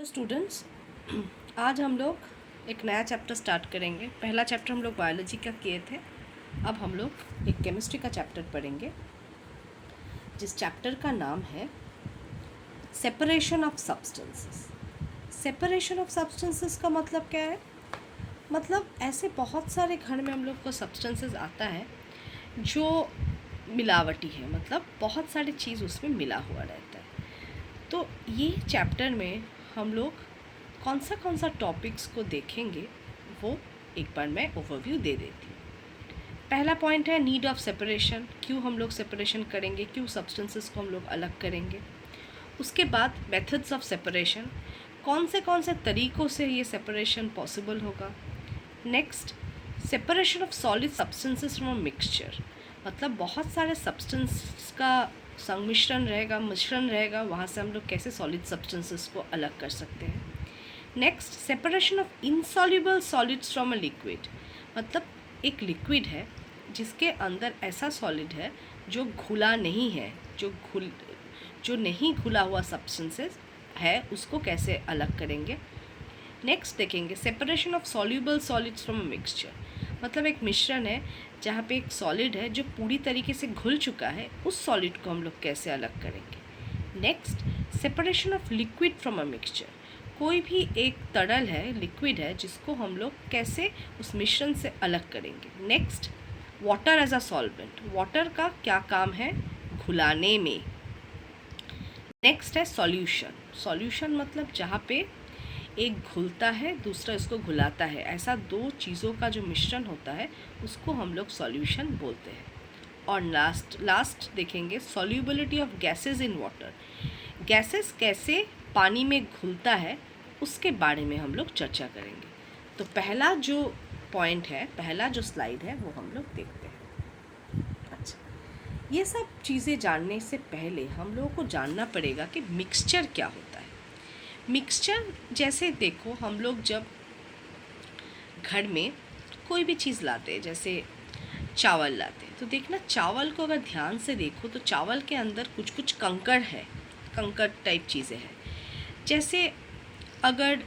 Students, आज हम लोग एक नया चैप्टर स्टार्ट करेंगे। पहला चैप्टर हम लोग बायोलॉजी का किए थे। अब हम लोग एक केमिस्ट्री का चैप्टर पढ़ेंगे जिस चैप्टर का नाम है separation of substances. Separation of substances का मतलब क्या है? मतलब ऐसे बहुत सारे घर में हम लोग को सब्सटेंसेस आता है जो मिलावटी है, मतलब बहुत सारी चीज़ उसमें मिला हुआ रहता है। तो ये चैप्टर में हम लोग कौन सा टॉपिक्स को देखेंगे वो एक बार मैं ओवरव्यू दे देती हूँ। पहला पॉइंट है नीड ऑफ सेपरेशन। क्यों हम लोग सेपरेशन करेंगे, क्यों सब्सटेंसेस को हम लोग अलग करेंगे। उसके बाद मेथड्स ऑफ सेपरेशन, कौन से तरीक़ों से ये सेपरेशन पॉसिबल होगा। Next, separation of solid substances from mixture, मतलब बहुत सारे सब्सटेंस का संमिश्रण रहेगा, मिश्रण रहेगा, वहाँ से हम लोग कैसे सॉलिड सब्सटेंसेस को अलग कर सकते हैं। Next, separation of insoluble solids from a liquid, मतलब एक लिक्विड है जिसके अंदर ऐसा सॉलिड है जो घुला नहीं है, जो नहीं घुला हुआ सब्सटेंसेस है, उसको कैसे अलग करेंगे। नेक्स्ट देखेंगे separation of soluble solids from a mixture, मतलब एक मिश्रण है जहाँ पे एक सॉलिड है जो पूरी तरीके से घुल चुका है, उस सॉलिड को हम लोग कैसे अलग करेंगे। Next, separation of liquid from a mixture, कोई भी एक तरल है, लिक्विड है, जिसको हम लोग कैसे उस मिश्रण से अलग करेंगे। Next, water as a solvent, water का क्या काम है, घुलाने में। नेक्स्ट है सॉल्यूशन। सॉल्यूशन मतलब जहाँ पे एक घुलता है, दूसरा इसको घुलाता है, ऐसा दो चीज़ों का जो मिश्रण होता है उसको हम लोग सॉल्यूशन बोलते हैं। और लास्ट देखेंगे solubility of gases in water, gases कैसे पानी में घुलता है उसके बारे में हम लोग चर्चा करेंगे। तो पहला जो पॉइंट है, पहला जो स्लाइड है वो हम लोग देखते हैं। अच्छा, ये सब चीज़ें जानने से पहले हम लोगों को जानना पड़ेगा कि मिक्सचर क्या होता है। मिक्सचर जैसे देखो, हम लोग जब घर में कोई भी चीज़ लाते हैं, जैसे चावल लाते हैं, तो देखना चावल को अगर ध्यान से देखो तो चावल के अंदर कुछ कुछ कंकड़ है, कंकड़ टाइप चीज़ें हैं। जैसे अगर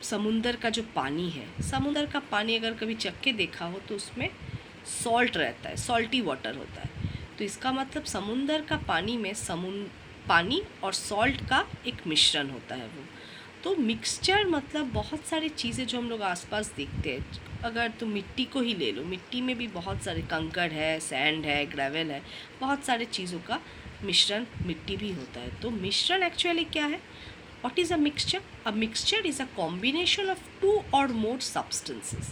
समुंदर का जो पानी है, समुंदर का पानी अगर कभी चख के देखा हो तो उसमें सॉल्ट रहता है, सॉल्टी वाटर होता है। तो इसका मतलब समुंदर का पानी में पानी और सॉल्ट का एक मिश्रण होता है वो। तो मिक्सचर मतलब बहुत सारी चीज़ें जो हम लोग आसपास देखते हैं। अगर तुम मिट्टी को ही ले लो, मिट्टी में भी बहुत सारे कंकड़ है, सैंड है, ग्रेवल है, बहुत सारे चीज़ों का मिश्रण मिट्टी भी होता है। तो मिश्रण एक्चुअली क्या है? What is a mixture? A mixture is a combination of two or more substances.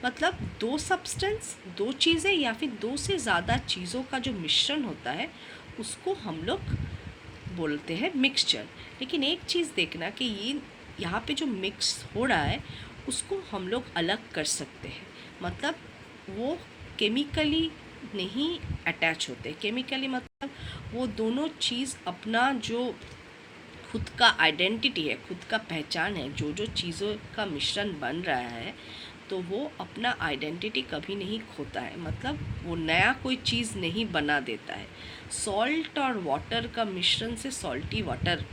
मतलब दो सब्सटेंस, दो चीज़ें या फिर दो से ज़्यादा चीज़ों का जो मिश्रण होता है उसको हम लोग बोलते हैं मिक्सचर। लेकिन एक चीज़ देखना कि ये यहाँ पे जो मिक्स हो रहा है उसको हम लोग अलग कर सकते हैं, मतलब वो केमिकली नहीं अटैच होते। केमिकली मतलब वो दोनों चीज़ अपना जो खुद का आइडेंटिटी है, खुद का पहचान है, जो जो चीज़ों का मिश्रण बन रहा है तो वो अपना आइडेंटिटी कभी नहीं खोता है, मतलब वो नया कोई चीज़ नहीं बना देता है। सॉल्ट और वाटर का मिश्रण से सॉल्टी वाटर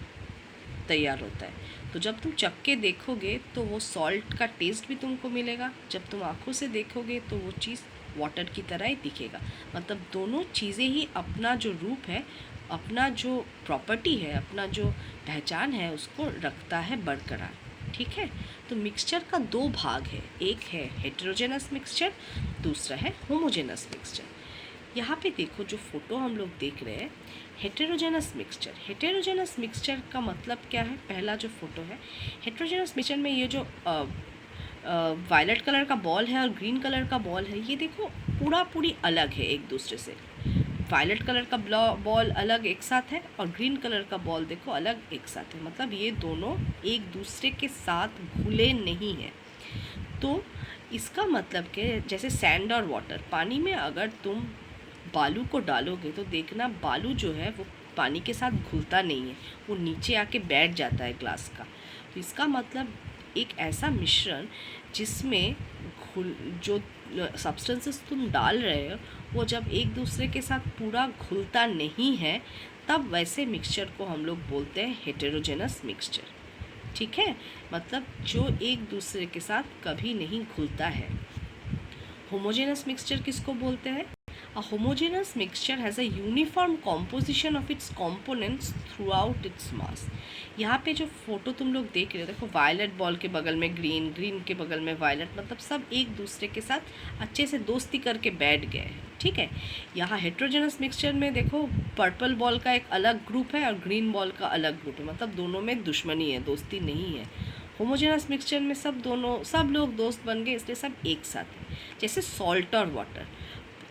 तैयार होता है। तो जब तुम चख के देखोगे तो वो सॉल्ट का टेस्ट भी तुमको मिलेगा, जब तुम आँखों से देखोगे तो वो चीज़ वाटर की तरह ही दिखेगा। मतलब दोनों चीज़ें ही अपना जो रूप है, अपना जो प्रॉपर्टी है, अपना जो पहचान है उसको रखता है बरकरार। ठीक है, तो मिक्सचर का दो भाग है, एक है हेटेरोजेनस मिक्सचर, दूसरा है होमोजेनस मिक्सचर। यहाँ पे देखो जो फोटो हम लोग देख रहे हैं, हेटेरोजेनस मिक्सचर। हेटेरोजेनस मिक्सचर का मतलब क्या है? पहला जो फोटो है हेटेरोजेनस मिक्सचर में ये जो वायलेट कलर का बॉल है और ग्रीन कलर का बॉल है, ये देखो पूरी अलग है एक दूसरे से। वायलेट कलर का बॉल अलग एक साथ है और ग्रीन कलर का बॉल देखो अलग एक साथ है, मतलब ये दोनों एक दूसरे के साथ घुले नहीं हैं। तो इसका मतलब कि जैसे सैंड और वाटर, पानी में अगर तुम बालू को डालोगे तो देखना बालू जो है वो पानी के साथ घुलता नहीं है, वो नीचे आके बैठ जाता है ग्लास का। तो इसका मतलब एक ऐसा मिश्रण जिसमें जो सब्सटेंसेस तुम डाल रहे हो वो जब एक दूसरे के साथ पूरा घुलता नहीं है, तब वैसे मिक्सचर को हम लोग बोलते हैं हेटेरोजेनस मिक्सचर। ठीक है, मतलब जो एक दूसरे के साथ कभी नहीं घुलता है। होमोजेनस मिक्सचर किसको बोलते हैं? A homogeneous mixture has a uniform composition of its components throughout its mass। यहाँ पे जो फोटो तुम लोग देख रहे हो, देखो वायलेट बॉल के बगल में ग्रीन, ग्रीन के बगल में वायलेट, मतलब सब एक दूसरे के साथ अच्छे से दोस्ती करके बैठ गए हैं। ठीक है, यहाँ हेट्रोजेनस मिक्सचर में देखो पर्पल बॉल का एक अलग ग्रुप है और ग्रीन बॉल का अलग ग्रुप है, मतलब दोनों में दुश्मनी है, दोस्ती नहीं है। होमोजेनस मिक्सचर में सब लोग दोस्त बन गए, इसलिए सब एक साथ हैं। जैसे सॉल्ट और वाटर,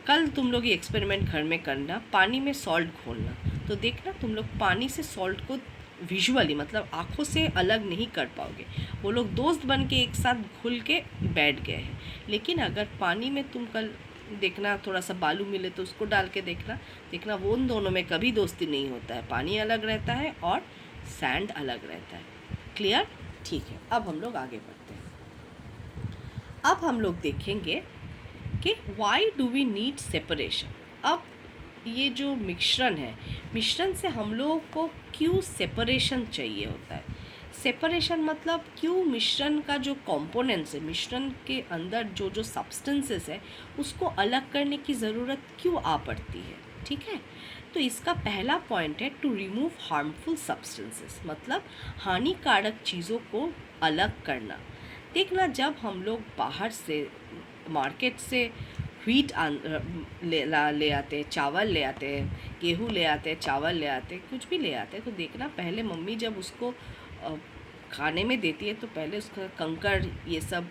कल तुम लोग ये एक्सपेरिमेंट घर में करना, पानी में सॉल्ट घोलना, तो देखना तुम लोग पानी से सॉल्ट को विजुअली मतलब आँखों से अलग नहीं कर पाओगे। वो लोग दोस्त बन के एक साथ घुल के बैठ गए हैं। लेकिन अगर पानी में तुम कल देखना थोड़ा सा बालू मिले तो उसको डाल के देखना वो उन दोनों में कभी दोस्ती नहीं होता है। पानी अलग रहता है और सैंड अलग रहता है। क्लियर? ठीक है, अब हम लोग आगे बढ़ते हैं। अब हम लोग देखेंगे कि why do we need separation. अब ये जो मिश्रण है, मिश्रण से हम लोगों को क्यों सेपरेशन चाहिए होता है? सेपरेशन मतलब क्यों मिश्रण का जो कंपोनेंट्स है, मिश्रण के अंदर जो जो सब्सटेंसेस है, उसको अलग करने की ज़रूरत क्यों आ पड़ती है? ठीक है, तो इसका पहला पॉइंट है टू रिमूव हार्मफुल सब्सटेंसेस, मतलब हानिकारक चीज़ों को अलग करना। देखना, जब हम लोग बाहर से मार्केट से व्हीट ले आते हैं, चावल ले आते हैं, गेहूँ ले आते हैं, चावल ले आते हैं, कुछ भी ले आते हैं, तो देखना पहले मम्मी जब उसको खाने में देती है तो पहले उसका कंकड़, ये सब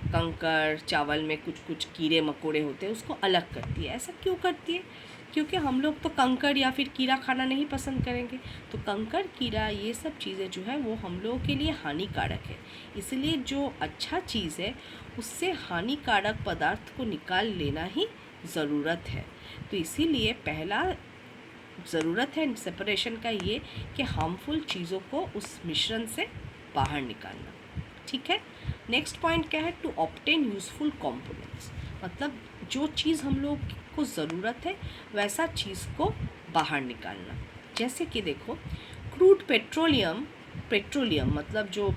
कंकड़ चावल में कुछ कुछ कीड़े मकोड़े होते हैं, उसको अलग करती है। ऐसा क्यों करती है? क्योंकि हम लोग तो कंकड़ या फिर कीड़ा खाना नहीं पसंद करेंगे, तो कंकड़ कीड़ा ये सब चीज़ें जो है वो हम लोगों के लिए हानिकारक है। इसलिए जो अच्छा चीज़ है उससे हानिकारक पदार्थ को निकाल लेना ही ज़रूरत है। तो इसीलिए पहला ज़रूरत है सेपरेशन का ये कि हार्मफुल चीज़ों को उस मिश्रण से बाहर निकालना। ठीक है, नेक्स्ट पॉइंट क्या है? टू ऑब्टेन यूज़फुल कंपोनेंट्स, मतलब जो चीज़ हम लोग को ज़रूरत है वैसा चीज़ को बाहर निकालना। जैसे कि देखो क्रूड पेट्रोलियम मतलब जो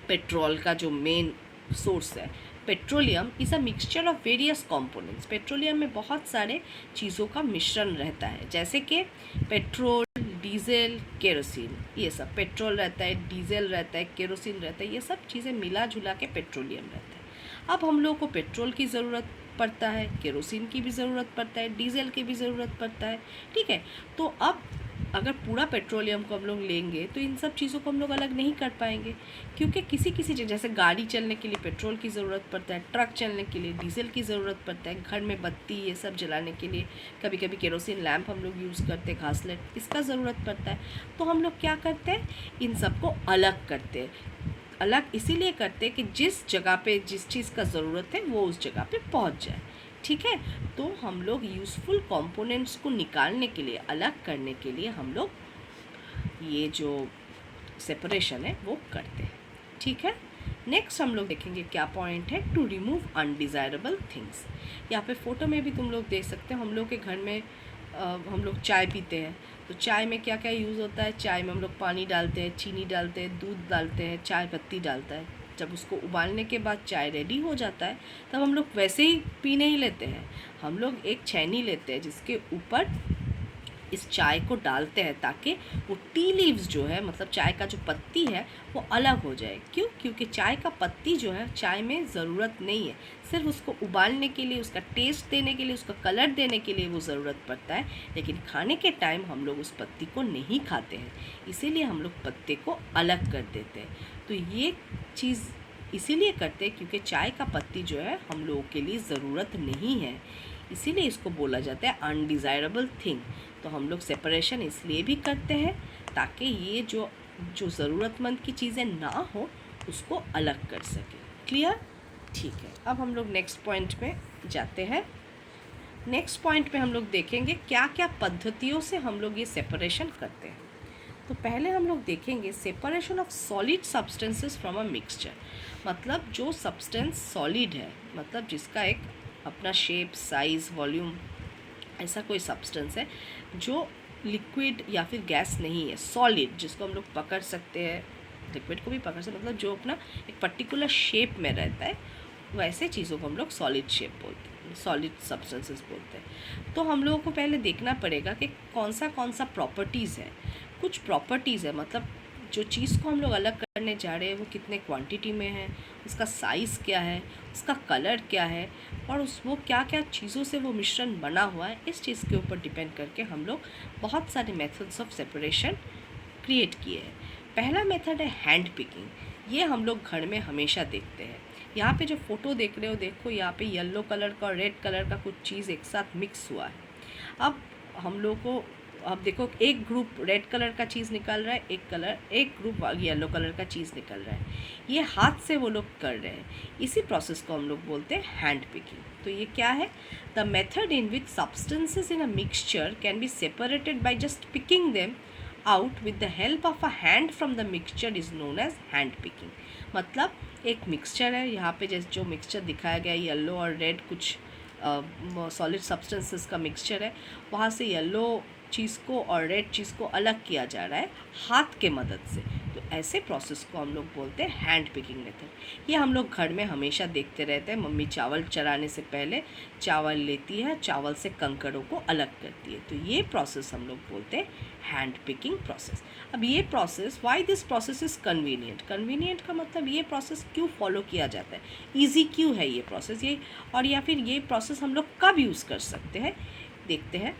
पेट्रोल का जो मेन सोर्स है, petroleum is a mixture of various components. Petroleum में बहुत सारे चीज़ों का मिश्रण रहता है, जैसे कि पेट्रोल, डीजल, केरोसिन, ये सब। पेट्रोल रहता है, डीजल रहता है, केरोसिन रहता है, ये सब चीज़ें मिला जुला के पेट्रोलियम रहता है। अब हम लोग को पेट्रोल की ज़रूरत पड़ता है, केरोसिन की भी ज़रूरत पड़ता है, डीजल की भी ज़रूरत पड़ता है। ठीक है, तो अब अगर पूरा पेट्रोलियम को हम लोग लेंगे तो इन सब चीज़ों को हम लोग अलग नहीं कर पाएंगे, क्योंकि किसी किसी चीज़, जैसे गाड़ी चलने के लिए पेट्रोल की ज़रूरत पड़ता है, ट्रक चलने के लिए डीजल की ज़रूरत पड़ता है, घर में बत्ती ये सब जलाने के लिए कभी कभी केरोसिन लैम्प हम लोग यूज़ करते हैं, घासलेट, इसका ज़रूरत पड़ता है। तो हम लोग क्या करते हैं, इन सब को अलग करते हैं। अलग इसीलिए करते हैं कि जिस जगह पे जिस चीज़ का ज़रूरत है वो उस जगह पे पहुंच जाए। ठीक है, तो हम लोग यूज़फुल कंपोनेंट्स को निकालने के लिए, अलग करने के लिए हम लोग ये जो सेपरेशन है वो करते हैं। ठीक है, नेक्स्ट हम लोग देखेंगे क्या पॉइंट है, टू रिमूव अनडिज़ायरेबल थिंग्स। यहाँ पे फ़ोटो में भी तुम लोग देख सकते हो, हम लोग के घर में हम लोग चाय पीते हैं, तो चाय में क्या क्या यूज़ होता है? चाय में हम लोग पानी डालते हैं, चीनी डालते हैं, दूध डालते हैं, चाय पत्ती डालता है। जब उसको उबालने के बाद चाय रेडी हो जाता है तब हम लोग वैसे ही पी नहीं लेते हैं, हम लोग एक छेनी लेते हैं जिसके ऊपर इस चाय को डालते हैं ताकि वो टी लीव्स जो है, मतलब चाय का जो पत्ती है वो अलग हो जाए। क्यों? क्योंकि चाय का पत्ती जो है चाय में ज़रूरत नहीं है, सिर्फ उसको उबालने के लिए, उसका टेस्ट देने के लिए, उसका कलर देने के लिए वो ज़रूरत पड़ता है। लेकिन खाने के टाइम हम लोग उस पत्ती को नहीं खाते हैं, इसीलिए हम लोग पत्ते को अलग कर देते हैं। तो ये चीज़ इसीलिए करते हैं क्योंकि चाय का पत्ती जो है हम लोगों के लिए ज़रूरत नहीं है, इसीलिए इसको बोला जाता है अनडिज़ायरेबल थिंग। तो हम लोग सेपरेशन इसलिए भी करते हैं ताकि ये जो ज़रूरतमंद की चीज़ें ना हो उसको अलग कर सके। क्लियर? ठीक है, अब हम लोग नेक्स्ट पॉइंट में जाते हैं। नेक्स्ट पॉइंट में हम लोग देखेंगे क्या क्या पद्धतियों से हम लोग ये सेपरेशन करते हैं। तो पहले हम लोग देखेंगे separation of solid substances from a mixture, मतलब जो सब्सटेंस सॉलिड है, मतलब जिसका एक अपना शेप, साइज़, वॉल्यूम, ऐसा कोई सब्सटेंस है जो लिक्विड या फिर गैस नहीं है, सॉलिड, जिसको हम लोग पकड़ सकते हैं, लिक्विड को भी पकड़ सकते, मतलब जो अपना एक पर्टिकुलर शेप में रहता है वैसे चीज़ों को हम लोग सॉलिड शेप बोलते हैं, सॉलिड सब्सटेंसेस बोलते हैं। तो हम लोगों को पहले देखना पड़ेगा कि कौन सा प्रॉपर्टीज़ है। कुछ प्रॉपर्टीज़ है, मतलब जो चीज़ को हम लोग अलग करने जा रहे हैं वो कितने क्वांटिटी में है, उसका साइज़ क्या है, उसका कलर क्या है, और वो क्या क्या चीज़ों से वो मिश्रण बना हुआ है, इस चीज़ के ऊपर डिपेंड करके हम लोग बहुत सारे मेथड्स ऑफ सेपरेशन क्रिएट किए हैं। पहला मेथड है हैंड पिकिंग। ये हम लोग घर में हमेशा देखते हैं। यहाँ पे जो फ़ोटो देख रहे हो, देखो यहाँ पे येलो कलर का और रेड कलर का कुछ चीज़ एक साथ मिक्स हुआ है। अब हम लोग को, अब देखो एक ग्रुप रेड कलर का चीज़ निकल रहा है, एक ग्रुप येलो कलर का चीज़ निकल रहा है। ये हाथ से वो लोग कर रहे हैं। इसी प्रोसेस को हम लोग बोलते हैं हैंड पिकिंग। तो ये क्या है? The method in which substances in a mixture can be separated by just picking them out with the help of a hand from the mixture is known as hand picking। मतलब एक mixture है, यहाँ पे जैसे जो mixture दिखाया गया है येलो और रेड कुछ सॉलिड सब्सटेंसेस का मिक्सचर है, वहाँ से येलो चीज़ को और रेड चीज़ को अलग किया जा रहा है हाथ के मदद से। तो ऐसे प्रोसेस को हम लोग बोलते हैं हैंड पिकिंग मेथड। ये हम लोग घर में हमेशा देखते रहते हैं। मम्मी चावल चढ़ाने से पहले चावल लेती है, चावल से कंकड़ों को अलग करती है। तो ये प्रोसेस हम लोग बोलते हैं हैंड पिकिंग प्रोसेस। अब ये process, why this process is convenient. Convenient का मतलब ये प्रोसेस क्यों फॉलो किया जाता है, ईजी क्यों है ये प्रोसेस, ये और या फिर ये प्रोसेस हम लोग कब यूज़ कर सकते हैं, देखते हैं।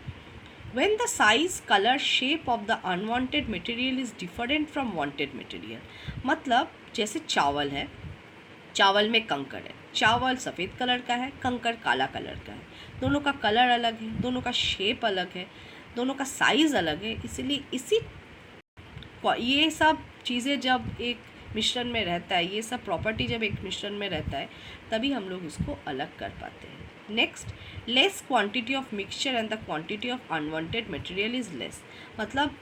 When the size, color, shape of the unwanted material is different from wanted material। मतलब जैसे चावल है, चावल में कंकड़ है, चावल सफ़ेद कलर का है, कंकड़ काला कलर का है, दोनों का कलर अलग है, दोनों का शेप अलग है, दोनों का साइज़ अलग है। इसलिए ये सब चीज़ें जब एक मिश्रण में रहता है, ये सब प्रॉपर्टी जब एक मिश्रण में रहता है, तभी हम लोग इसको अलग कर पाते हैं। Next, less quantity of mixture and the quantity of unwanted material is less. मतलब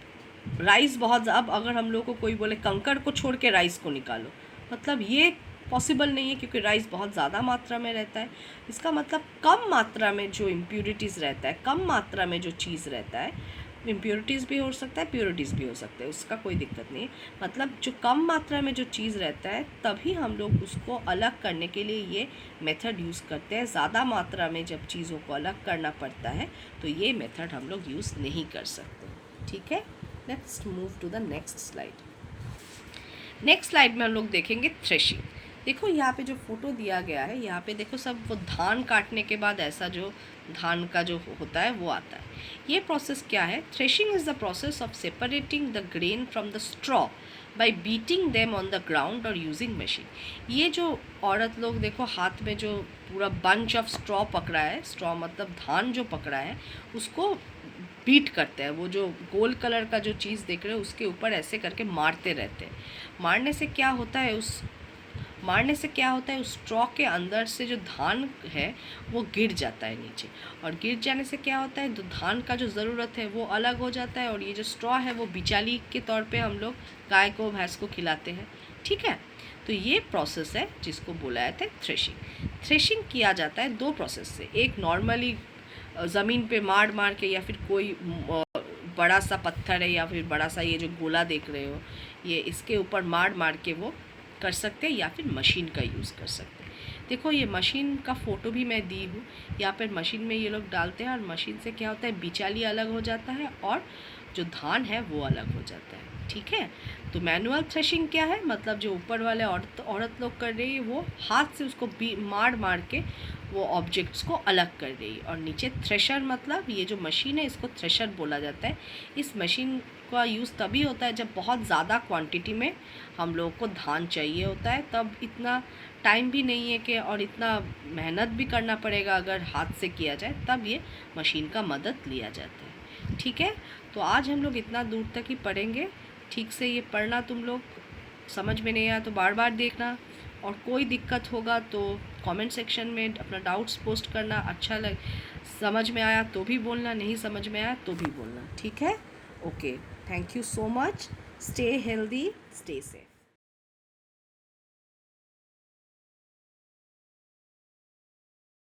राइस बहुत, अब अगर हम लोग को कोई बोले कंकड़ को छोड़ के राइस को निकालो, मतलब ये पॉसिबल नहीं है, क्योंकि राइस बहुत ज़्यादा मात्रा में रहता है। इसका मतलब कम मात्रा में जो इम्प्यूरिटीज़ रहता है, कम मात्रा में जो चीज़ रहता है, इम्प्योरिटीज़ भी हो सकता है, प्योरिटीज़ भी हो सकता है, उसका कोई दिक्कत नहीं है। मतलब जो कम मात्रा में जो चीज़ रहता है, तभी हम लोग उसको अलग करने के लिए ये मेथड यूज़ करते हैं। ज़्यादा मात्रा में जब चीज़ों को अलग करना पड़ता है तो ये मेथड हम लोग यूज़ नहीं कर सकते। ठीक है, let's move to the next slide. Next slide में हम लोग देखेंगे थ्रेशिंग। देखो यहाँ पे जो फोटो दिया गया है, यहाँ पे देखो सब वो धान काटने के बाद ऐसा जो धान का जो होता है वो आता है। ये प्रोसेस क्या है? Threshing is the process of separating the grain from the straw bye beating them on the ground और यूजिंग मशीन। ये जो औरत लोग देखो हाथ में जो पूरा बंच ऑफ स्ट्रॉ पकड़ा है, स्ट्रॉ मतलब धान जो पकड़ा है, उसको बीट करते हैं। वो जो गोल कलर का जो चीज़ देख रहे हो उसके ऊपर ऐसे करके मारते रहते हैं। मारने से क्या होता है, उस स्ट्रॉ के अंदर से जो धान है वो गिर जाता है नीचे, और गिर जाने से क्या होता है, तो धान का जो ज़रूरत है वो अलग हो जाता है, और ये जो स्ट्रॉ है वो बिचाली के तौर पे हम लोग गाय को भैंस को खिलाते हैं। ठीक है, तो ये प्रोसेस है जिसको बोला जाता है थ्रेशिंग। थ्रेशिंग किया जाता है दो प्रोसेस से। एक नॉर्मली ज़मीन पे मार के, या फिर कोई बड़ा सा पत्थर है या फिर बड़ा सा ये जो गोला देख रहे हो, ये इसके ऊपर मार के वो कर सकते हैं, या फिर मशीन का यूज़ कर सकते हैं। देखो ये मशीन का फ़ोटो भी मैं दी हूँ। यहाँ पर मशीन में ये लोग डालते हैं, और मशीन से क्या होता है, बिचाली अलग हो जाता है और जो धान है वो अलग हो जाता है। ठीक है, तो मैनुअल थ्रेशिंग क्या है, मतलब जो ऊपर वाले औरत लोग कर रही है वो हाथ से उसको मार के वो ऑब्जेक्ट्स को अलग कर रही है। और नीचे थ्रेशर, मतलब ये जो मशीन है इसको थ्रेशर बोला जाता है। इस मशीन का यूज़ तभी होता है जब बहुत ज़्यादा क्वांटिटी में हम लोगों को धान चाहिए होता है, तब इतना टाइम भी नहीं है कि, और इतना मेहनत भी करना पड़ेगा अगर हाथ से किया जाए, तब ये मशीन का मदद लिया जाता है। ठीक है, तो आज हम लोग इतना दूर तक ही पढ़ेंगे। ठीक से ये पढ़ना, तुम लोग समझ में नहीं आया तो बार बार देखना, और कोई दिक्कत होगा तो कमेंट सेक्शन में अपना डाउट्स पोस्ट करना। अच्छा समझ में आया तो भी बोलना, नहीं समझ में आया तो भी बोलना। ठीक है, okay, thank you so much. Stay healthy, stay safe.